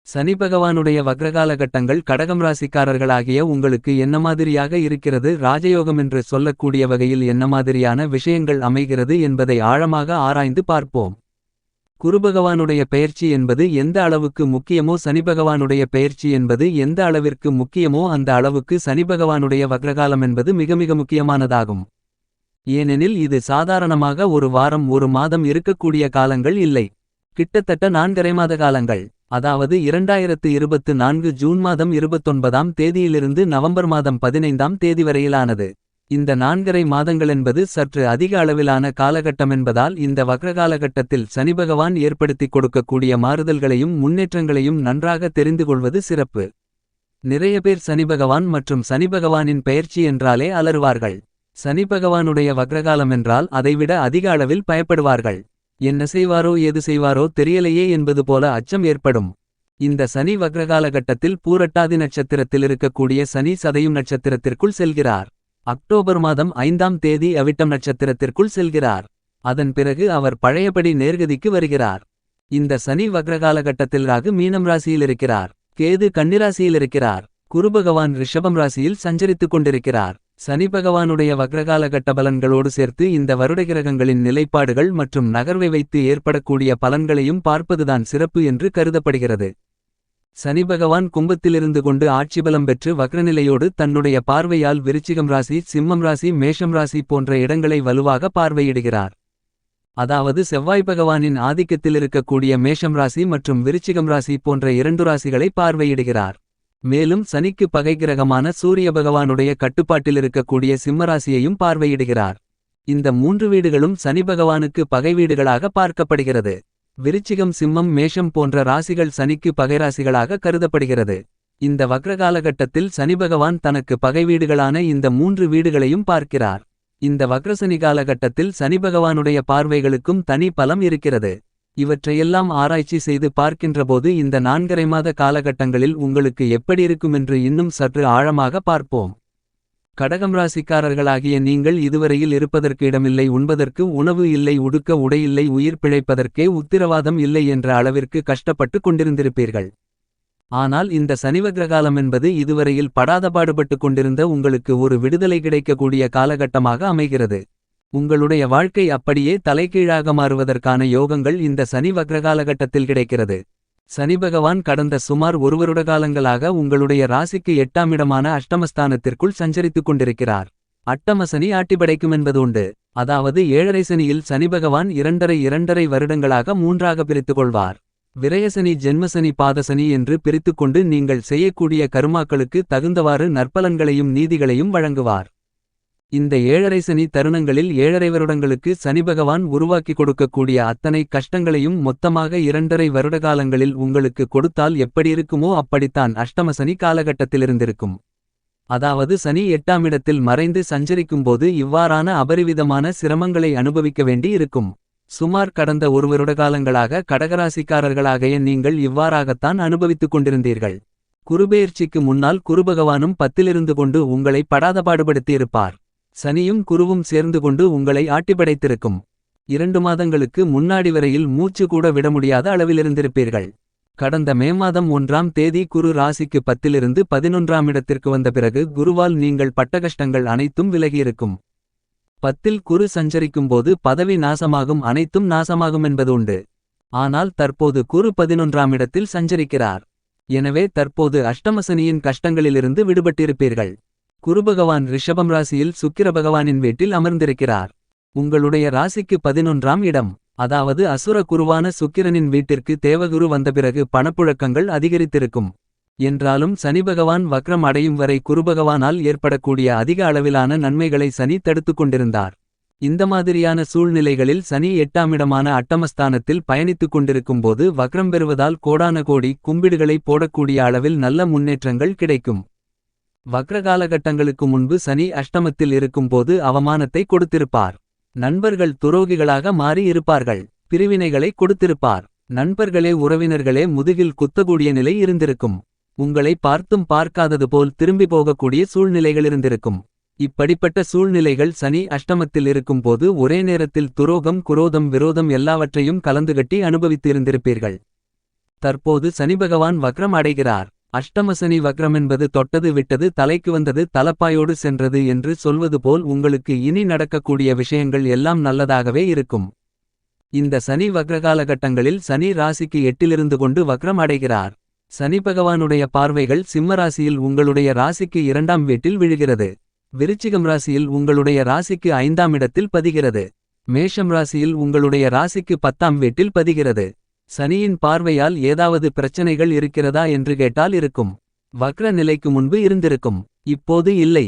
சனி பகவானுடைய வக்ரகால கட்டங்கள் கடகம் ராசிக்காரர்களாகிய உங்களுக்கு என்ன மாதிரியாக இருக்கிறது, ராஜயோகம் என்று சொல்லக்கூடிய வகையில் என்ன மாதிரியான விஷயங்கள் அமைகிறது என்பதை ஆழமாக ஆராய்ந்து பார்ப்போம். குருபகவானுடைய பெயர்ச்சி என்பது எந்த அளவுக்கு முக்கியமோ, சனிபகவானுடைய பெயர்ச்சி என்பது எந்த அளவிற்கு முக்கியமோ அந்த அளவுக்கு சனிபகவானுடைய வக்ரகாலம் என்பது மிக மிக முக்கியமானதாகும். ஏனெனில் இது சாதாரணமாக ஒரு வாரம் ஒரு மாதம் இருக்கக்கூடிய காலங்கள் இல்லை. கிட்டத்தட்ட 4½ மாத காலங்கள். அதாவது 2024 ஜூன் மாதம் 29ஆம் தேதியிலிருந்து நவம்பர் மாதம் 15ஆம் தேதி வரையிலானது. இந்த 4½ மாதங்களென்பது சற்று அதிக அளவிலான காலகட்டமென்பதால் இந்த வக்ரகாலகட்டத்தில் சனிபகவான் ஏற்படுத்திக் கொடுக்கக்கூடிய மாறுதல்களையும் முன்னேற்றங்களையும் நன்றாக தெரிந்து கொள்வது சிறப்பு. நிறைய பேர் சனிபகவான் மற்றும் சனிபகவானின் பெயர்ச்சி என்றாலே அலறுவார்கள். சனிபகவானுடைய வக்ரகாலம் என்றால் அதைவிட அதிக அளவில் பயப்படுவார்கள். என்ன செய்வாரோ ஏது செய்வாரோ தெரியலையே என்பது போல அச்சம் ஏற்படும். இந்த சனி வக்ரகாலகட்டத்தில் பூரட்டாதி நட்சத்திரத்தில் இருக்கக்கூடிய சனி சதயம் நட்சத்திரத்திற்குள் செல்கிறார். அக்டோபர் மாதம் 5ஆம் தேதி அவிட்டம் நட்சத்திரத்திற்குள் செல்கிறார். அதன் பிறகு அவர் பழையபடி நேர்கதிக்கு வருகிறார். இந்த சனி வக்ரகாலகட்டத்தில் ராகு மீனம் ராசியில் இருக்கிறார். கேது கன்னிராசியில் இருக்கிறார். குருபகவான் ரிஷபம் ராசியில் சஞ்சரித்துக் கொண்டிருக்கிறார். சனி பகவானுடைய வக்ரகாலகட்ட பலன்களோடு சேர்த்து இந்த வருடகிரகங்களின் நிலைப்பாடுகள் மற்றும் நகர்வை வைத்து ஏற்படக்கூடிய பலன்களையும் பார்ப்பதுதான் சிறப்பு என்று கருதப்படுகிறது. சனி பகவான் கும்பத்திலிருந்து கொண்டு ஆட்சிபலம் பெற்று வக்ரநிலையோடு தன்னுடைய பார்வையால் விருச்சிகம் ராசி, சிம்மம் ராசி, மேஷம் ராசி போன்ற இடங்களை வலுவாக பார்வையிடுகிறார். அதாவது செவ்வாய் பகவானின் ஆதிக்கத்தில் இருக்கக்கூடிய மேஷம் ராசி மற்றும் விருச்சிகம் ராசி போன்ற 2 ராசிகளை பார்வையிடுகிறார். மேலும் சனிக்கு பகை கிரகமான சூரிய பகவானுடைய கட்டுப்பாட்டில் இருக்கக்கூடிய சிம்மராசியையும் பார்வையிடுகிறார். இந்த 3 வீடுகளும் சனி பகவானுக்கு பகை வீடுகளாக பார்க்கப்படுகிறது. விருச்சிகம், சிம்மம், மேஷம் போன்ற ராசிகள் சனிக்கு பகைராசிகளாக கருதப்படுகிறது. இந்த வக்ரகாலகட்டத்தில் சனி பகவான் தனக்கு பகை வீடுகளான இந்த 3 வீடுகளையும் பார்க்கிறார். இந்த வக்ரசனி காலகட்டத்தில் சனி பகவானுடைய பார்வைகளுக்கும் தனி பலம் இருக்கிறது. இவற்றையெல்லாம் ஆராய்ச்சி செய்து பார்க்கின்றபோது இந்த 4½ மாத காலகட்டங்களில் உங்களுக்கு எப்படி இருக்குமென்று இன்னும் சற்று ஆழமாக பார்ப்போம். கடகம் ராசிக்காரர்களாகிய நீங்கள் இதுவரையில் இருப்பதற்கு இடமில்லை, உண்பதற்கு உணவு இல்லை, உடுக்க உடை இல்லை, உயிர் பிழைப்பதற்கே உத்திரவாதம் இல்லை என்ற அளவிற்கு கஷ்டப்பட்டு கொண்டிருந்திருப்பீர்கள். ஆனால் இந்த சனிவக்ரகாலம் என்பது இதுவரையில் படாதபாடுபட்டு கொண்டிருந்த உங்களுக்கு ஒரு விடுதலை கிடைக்கக்கூடிய காலகட்டமாக அமைகிறது. உங்களுடைய வாழ்க்கை அப்படியே தலைகீழாக மாறுவதற்கான யோகங்கள் இந்த சனி வக்ரகாலகட்டத்தில் கிடைக்கிறது. சனி பகவான் கடந்த சுமார் 1 வருட காலங்களாக உங்களுடைய ராசிக்கு 8ஆம் இடமான அஷ்டமஸ்தானத்திற்குள் சஞ்சரித்துக் கொண்டிருக்கிறார். அட்டம சனி ஆட்டிப்படைக்கும் என்பது உண்டு. அதாவது 7½ சனியில் சனி பகவான் 2½ வருடங்களாக 3ஆக பிரித்துக் கொள்வார். விரயசனி, ஜென்மசனி, பாதசனி என்று பிரித்துக்கொண்டு நீங்கள் செய்யக்கூடிய கருமாக்களுக்கு தகுந்தவாறு நற்பலன்களையும் நீதிகளையும் வழங்குவார். இந்த 7½ சனி தருணங்களில் 7½ வருடங்களுக்கு சனிபகவான் உருவாக்கி கொடுக்கக்கூடிய அத்தனை கஷ்டங்களையும் மொத்தமாக 2½ வருடகாலங்களில் உங்களுக்கு கொடுத்தால் எப்படியிருக்குமோ அப்படித்தான் அஷ்டமசனி காலகட்டத்திலிருந்திருக்கும். அதாவது சனி 8ஆம் இடத்தில் மறைந்து சஞ்சரிக்கும்போது இவ்வாறான அபரிவிதமான சிரமங்களை அனுபவிக்க வேண்டி இருக்கும். சுமார் கடந்த 1 வருடகாலங்களாக கடகராசிக்காரர்களாகிய நீங்கள் இவ்வாறாகத்தான் அனுபவித்துக் கொண்டிருந்தீர்கள். குருபெயர்ச்சிக்கு முன்னால் குருபகவானும் 10லிருந்து கொண்டு உங்களை படாதபாடுபடுத்தியிருப்பார். சனியும் குருவும் சேர்ந்து கொண்டு உங்களை ஆட்டிப்படைத்திருக்கும். 2 மாதங்களுக்கு முன்னாடி வரையில் மூச்சு கூட விட முடியாத அளவிலிருந்திருப்பீர்கள். கடந்த மே மாதம் 1ஆம் தேதி குரு ராசிக்கு 10லிருந்து 11ஆம் இடத்திற்கு வந்த பிறகு குருவால் நீங்கள் பட்ட கஷ்டங்கள் அனைத்தும் விலகியிருக்கும். 10இல் குரு சஞ்சரிக்கும்போது பதவி நாசமாகும், அனைத்தும் நாசமாகும் என்பது உண்டு. ஆனால் தற்போது குரு 11ஆம் இடத்தில் சஞ்சரிக்கிறார். எனவே தற்போது அஷ்டமசனியின் கஷ்டங்களிலிருந்து விடுபட்டிருப்பீர்கள். குருபகவான் ரிஷபம் ராசியில் சுக்கிர பகவானின் வீட்டில் அமர்ந்திருக்கிறார். உங்களுடைய ராசிக்கு 11ஆம் இடம். அதாவது அசுர குருவான சுக்கிரனின் வீட்டிற்கு தேவகுரு வந்த பிறகு பணப்புழக்கங்கள் அதிகரித்திருக்கும். என்றாலும் சனி பகவான் வக்ரம் அடையும் வரை குருபகவானால் ஏற்படக்கூடிய அதிக அளவிலான நன்மைகளை சனி தடுத்துக் கொண்டிருந்தார். இந்த மாதிரியான சூழ்நிலைகளில் சனி 8ஆம் இடமான அட்டமஸ்தானத்தில் பயணித்துக் கொண்டிருக்கும்போது வக்ரம் பெறுவதால் கோடான கோடி கும்பிடுகளை போடக்கூடிய அளவில் நல்ல முன்னேற்றங்கள் கிடைக்கும். வக்ரகாலகட்டங்களுக்கு முன்பு சனி அஷ்டமத்தில் இருக்கும்போது அவமானத்தை கொடுத்திருப்பார். நண்பர்கள் துரோகிகளாக மாறி இருப்பார்கள். பிரிவினைகளை கொடுத்திருப்பார். நண்பர்களே உறவினர்களே முதுகில் குத்தக்கூடிய நிலை இருந்திருக்கும். உங்களை பார்த்தும் பார்க்காதது போல் திரும்பி போகக்கூடிய சூழ்நிலைகளிருந்திருக்கும். இப்படிப்பட்ட சூழ்நிலைகள் சனி அஷ்டமத்தில் இருக்கும்போது ஒரே நேரத்தில் துரோகம், குரோதம், விரோதம் எல்லாவற்றையும் கலந்துகட்டி அனுபவித்திருந்திருப்பீர்கள். தற்போது சனிபகவான் வக்ரம் அடைகிறார். அஷ்டமசனி வக்ரமென்பது தொட்டது விட்டது தலைக்கு வந்தது தலப்பாயோடு சென்றது என்று சொல்வது போல் உங்களுக்கு இனி நடக்கக்கூடிய விஷயங்கள் எல்லாம் நல்லதாகவே இருக்கும். இந்த சனி வக்ரகாலகட்டங்களில் சனி ராசிக்கு 8லிருந்து கொண்டு வக்ரம் அடைகிறார். சனி பகவானுடைய பார்வைகள் சிம்மராசியில் உங்களுடைய ராசிக்கு 2ஆம் வீட்டில் விழுகிறது. விருச்சிகம் ராசியில் உங்களுடைய ராசிக்கு 5ஆம் இடத்தில் பதிகிறது. மேஷம் ராசியில் உங்களுடைய ராசிக்கு 10ஆம் வீட்டில் பதிகிறது. சனியின் பார்வையால் ஏதாவது பிரச்சனைகள் இருக்கிறதா என்று கேட்டால் இருக்கும். வக்ர நிலைக்கு முன்பு இருந்திருக்கும், இப்போது இல்லை.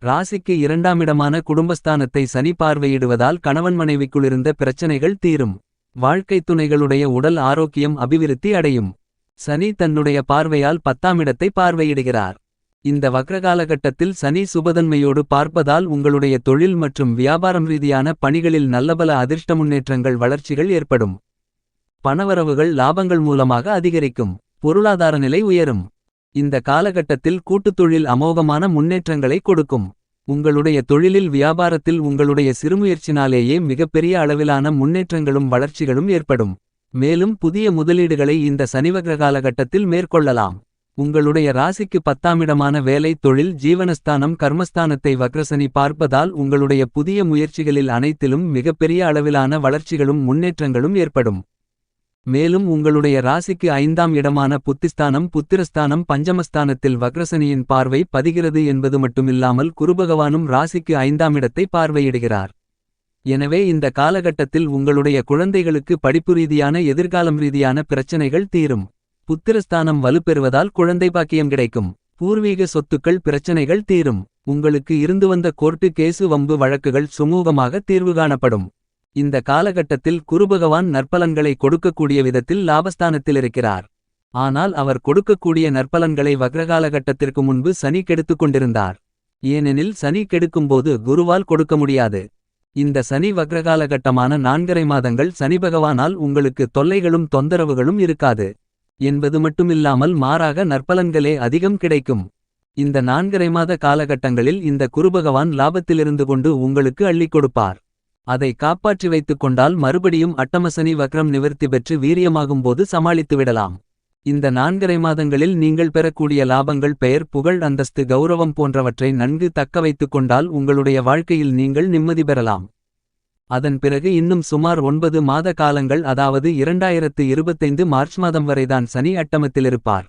ராசிக்கு 2ஆம் இடமான குடும்பஸ்தானத்தை சனி பார்வையிடுவதால் கணவன் மனைவிக்குள்ளிருந்த பிரச்சனைகள் தீரும். வாழ்க்கைத் துணைகளுடைய உடல் ஆரோக்கியம் அபிவிருத்தி அடையும். சனி தன்னுடைய பார்வையால் 10ஆம் இடத்தை பார்வையிடுகிறார். இந்த வக்ரகாலகட்டத்தில் சனி சுபதன்மையோடு பார்ப்பதால் உங்களுடைய தொழில் மற்றும் வியாபாரம் ரீதியான பணிகளில் நல்லபல அதிர்ஷ்ட முன்னேற்றங்கள் வளர்ச்சிகள் ஏற்படும். பணவரவுகள் லாபங்கள் மூலமாக அதிகரிக்கும். பொருளாதார நிலை உயரும். இந்த காலகட்டத்தில் கூட்டுத் தொழில் அமோகமான முன்னேற்றங்களை கொடுக்கும். உங்களுடைய தொழிலில் வியாபாரத்தில் உங்களுடைய சிறுமுயற்சினாலேயே மிகப்பெரிய அளவிலான முன்னேற்றங்களும் வளர்ச்சிகளும் ஏற்படும். மேலும் புதிய முதலீடுகளை இந்த சனிவக்ர காலகட்டத்தில் மேற்கொள்ளலாம். உங்களுடைய ராசிக்கு 10ஆம் இடமான வேலை தொழில் ஜீவனஸ்தானம் கர்மஸ்தானத்தை வக்ரசனி பார்ப்பதால் உங்களுடைய புதிய முயற்சிகளில் அனைத்திலும் மிகப்பெரிய அளவிலான வளர்ச்சிகளும் முன்னேற்றங்களும் ஏற்படும். மேலும் உங்களுடைய ராசிக்கு 5ஆம் இடமான புத்திஸ்தானம் புத்திரஸ்தானம் பஞ்சமஸ்தானத்தில் வக்ரசனியின் பார்வை பதிகிறது என்பது மட்டுமில்லாமல் குருபகவானும் ராசிக்கு 5ஆம் இடத்தை பார்வையிடுகிறார். எனவே இந்த காலகட்டத்தில் உங்களுடைய குழந்தைகளுக்கு படிப்பு ரீதியான எதிர்காலம் ரீதியான பிரச்சனைகள் தீரும். புத்திரஸ்தானம் வலுப்பெறுவதால் குழந்தை பாக்கியம் கிடைக்கும். பூர்வீக சொத்துக்கள் பிரச்சனைகள் தீரும். உங்களுக்கு இருந்து வந்த கோர்ட்டு கேசு வம்பு வழக்குகள் சுமூகமாக தீர்வு காணப்படும். இந்த காலகட்டத்தில் குருபகவான் நற்பலன்களை கொடுக்கக்கூடிய விதத்தில் லாபஸ்தானத்தில் இருக்கிறார். ஆனால் அவர் கொடுக்கக்கூடிய நற்பலன்களை வக்ரகாலகட்டத்திற்கு முன்பு சனி கெடுத்துக் கொண்டிருந்தார். ஏனெனில் சனி கெடுக்கும்போது குருவால் கொடுக்க முடியாது. இந்த சனி வக்ரகாலகட்டமான 4.5 மாதங்கள் சனிபகவானால் உங்களுக்கு தொல்லைகளும் தொந்தரவுகளும் இருக்காது என்பது மட்டுமில்லாமல் மாறாக நற்பலன்களே அதிகம் கிடைக்கும். இந்த 4.5 மாத காலகட்டங்களில் இந்த குருபகவான் லாபத்திலிருந்து கொண்டு உங்களுக்கு அள்ளிக் கொடுப்பார். அதை காப்பாற்றி வைத்துக் கொண்டால் மறுபடியும் அட்டமசனி வக்ரம் நிவர்த்தி பெற்று வீரியமாகும்போது சமாளித்துவிடலாம். இந்த 4.5 மாதங்களில் நீங்கள் பெறக்கூடிய லாபங்கள் பெயர் புகழ் அந்தஸ்து கௌரவம் போன்றவற்றை நன்கு தக்க வைத்துக் கொண்டால் உங்களுடைய வாழ்க்கையில் நீங்கள் நிம்மதி பெறலாம். அதன் பிறகு இன்னும் சுமார் 9 மாத காலங்கள் அதாவது 2025 மார்ச் மாதம் வரைதான் சனி அட்டமத்திலிருப்பார்.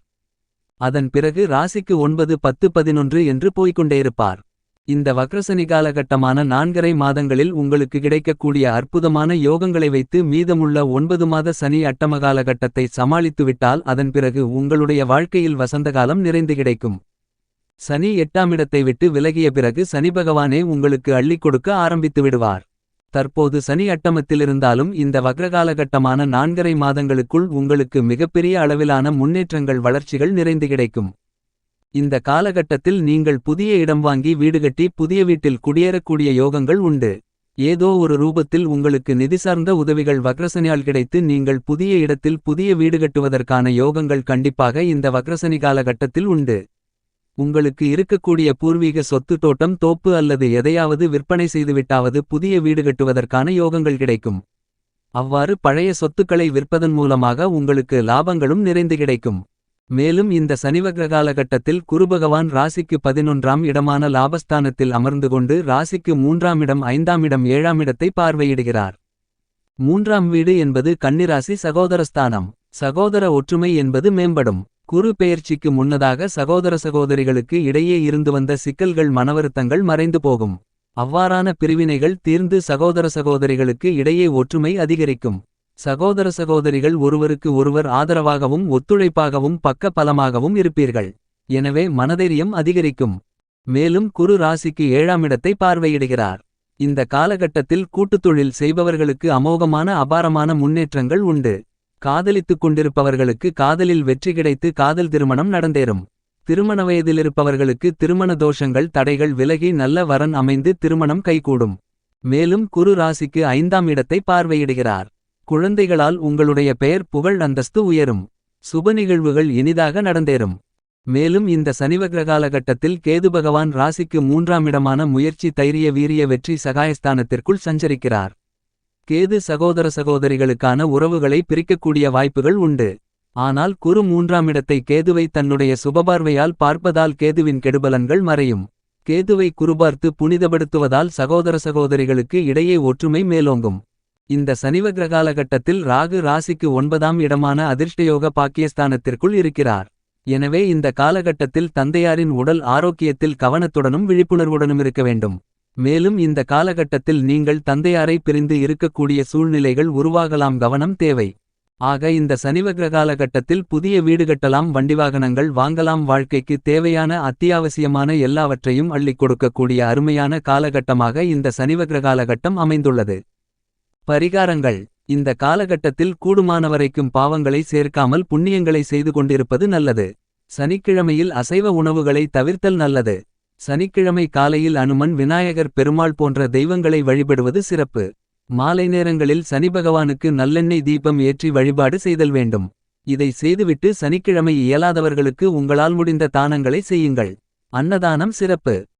அதன் பிறகு ராசிக்கு 9 10 11 என்று போய்கொண்டே இருப்பார். இந்த வக்ரசனி காலகட்டமான 4.5 மாதங்களில் உங்களுக்கு கிடைக்கக்கூடிய அற்புதமான யோகங்களை வைத்து மீதமுள்ள 9 மாத சனி அட்டம காலகட்டத்தை சமாளித்துவிட்டால் அதன் பிறகு உங்களுடைய வாழ்க்கையில் வசந்தகாலம் நிறைந்து கிடைக்கும். சனி 8ஆம் இடத்தை விட்டு விலகிய பிறகு சனி பகவானே உங்களுக்கு அள்ளிக் கொடுக்க ஆரம்பித்து விடுவார். தற்போது சனி அட்டமத்திலிருந்தாலும் இந்த வக்ரகாலகட்டமான 4.5 மாதங்களுக்குள் உங்களுக்கு மிகப்பெரிய அளவிலான முன்னேற்றங்கள் வளர்ச்சிகள் நிறைந்து கிடைக்கும். இந்த காலகட்டத்தில் நீங்கள் புதிய இடம் வாங்கி வீடு கட்டி புதிய வீட்டில் குடியேறக்கூடிய யோகங்கள் உண்டு. ஏதோ ஒரு ரூபத்தில் உங்களுக்கு நிதி சார்ந்த உதவிகள் வக்ரசனியால் கிடைத்து நீங்கள் புதிய இடத்தில் புதிய வீடு கட்டுவதற்கான யோகங்கள் கண்டிப்பாக இந்த வக்ரசனி காலகட்டத்தில் உண்டு. உங்களுக்கு இருக்கக்கூடிய பூர்வீக சொத்து தோட்டம் தோப்பு அல்லது எதையாவது விற்பனை செய்துவிட்டாவது புதிய வீடு கட்டுவதற்கான யோகங்கள் கிடைக்கும். அவ்வாறு பழைய சொத்துக்களை விற்பதன் மூலமாக உங்களுக்கு லாபங்களும் நிறைந்து கிடைக்கும். மேலும் இந்த சனிவக்ர காலகட்டத்தில் குருபகவான் ராசிக்கு 11ஆம் இடமான லாபஸ்தானத்தில் அமர்ந்து கொண்டு ராசிக்கு 3ஆம் இடம் 5ஆம் இடம் 7ஆம் இடத்தை பார்வையிடுகிறார். 3ஆம் வீடு என்பது கன்னிராசி சகோதரஸ்தானம். சகோதர ஒற்றுமை என்பது மேம்படும். குரு பெயர்ச்சிக்கு முன்னதாக சகோதர சகோதரிகளுக்கு இடையே இருந்து வந்த சிக்கல்கள் மனவருத்தங்கள் மறைந்து போகும். அவ்வாறான பிரிவினைகள் தீர்ந்து சகோதர சகோதரிகளுக்கு இடையே ஒற்றுமை அதிகரிக்கும். சகோதர சகோதரிகள் ஒருவருக்கு ஒருவர் ஆதரவாகவும் ஒத்துழைப்பாகவும் பக்க பலமாகவும் இருப்பீர்கள். எனவே மனதைரியம் அதிகரிக்கும். மேலும் குரு ராசிக்கு 7ஆம் இடத்தை பார்வையிடுகிறார். இந்த காலகட்டத்தில் கூட்டுத்தொழில் செய்பவர்களுக்கு அமோகமான அபாரமான முன்னேற்றங்கள் உண்டு. காதலித்துக் கொண்டிருப்பவர்களுக்கு காதலில் வெற்றி கிடைத்து காதல் திருமணம் நடந்தேறும். திருமண வயதிலிருப்பவர்களுக்கு திருமண தோஷங்கள் தடைகள் விலகி நல்ல வரன் அமைந்து திருமணம் கைகூடும். மேலும் குரு ராசிக்கு 5ஆம் இடத்தை பார்வையிடுகிறார். குழந்தைகளால் உங்களுடைய பெயர் புகழ் அந்தஸ்து உயரும். சுப நிகழ்வுகள் இனிதாக நடந்தேறும். மேலும் இந்த சனிவக்ர காலகட்டத்தில் கேது பகவான் ராசிக்கு 3ஆம் இடமான முயற்சி தைரிய வீரிய வெற்றி சகாயஸ்தானத்திற்குள் சஞ்சரிக்கிறார். கேது சகோதர சகோதரிகளுக்கான உறவுகளை பிரிக்கக்கூடிய வாய்ப்புகள் உண்டு. ஆனால் குரு 3ஆம் இடத்தை கேதுவை தன்னுடைய சுபபார்வையால் பார்ப்பதால் கேதுவின் கெடுபலன்கள் மறையும். கேதுவை குருபார்த்து புனிதப்படுத்துவதால் சகோதர சகோதரிகளுக்கு இடையே ஒற்றுமை மேலோங்கும். இந்த சனிவக்ர காலகட்டத்தில் ராகு ராசிக்கு 9ஆம் இடமான அதிர்ஷ்டயோக பாக்கியஸ்தானத்திற்குள் இருக்கிறார். எனவே இந்த காலகட்டத்தில் தந்தையாரின் உடல் ஆரோக்கியத்தில் கவனத்துடனும் விழிப்புணர்வுடனும் இருக்க வேண்டும். மேலும் இந்த காலகட்டத்தில் நீங்கள் தந்தையாரை பிரிந்து இருக்கக்கூடிய சூழ்நிலைகள் உருவாகலாம், கவனம் தேவை. ஆக இந்த சனிவக்ர காலகட்டத்தில் புதிய வீடு கட்டலாம், வண்டிவாகனங்கள் வாங்கலாம், வாழ்க்கைக்கு தேவையான அத்தியாவசியமான எல்லாவற்றையும் அள்ளிக் கொடுக்கக்கூடிய அருமையான காலகட்டமாக இந்த சனிவக்ர காலகட்டம் அமைந்துள்ளது. பரிகாரங்கள்: இந்த காலகட்டத்தில் கூடுமானவரைக்கும் பாவங்களை சேர்க்காமல் புண்ணியங்களை செய்து கொண்டிருப்பது நல்லது. சனிக்கிழமையில் அசைவ உணவுகளை தவிர்த்தல் நல்லது. சனிக்கிழமை காலையில் அனுமன், விநாயகர், பெருமாள் போன்ற தெய்வங்களை வழிபடுவது சிறப்பு. மாலை நேரங்களில் சனிபகவானுக்கு நல்லெண்ணெய் தீபம் ஏற்றி வழிபாடு செய்தல் வேண்டும். இதை செய்துவிட்டு சனிக்கிழமை இயலாதவர்களுக்கு உங்களால் முடிந்த தானங்களை செய்யுங்கள். அன்னதானம் சிறப்பு.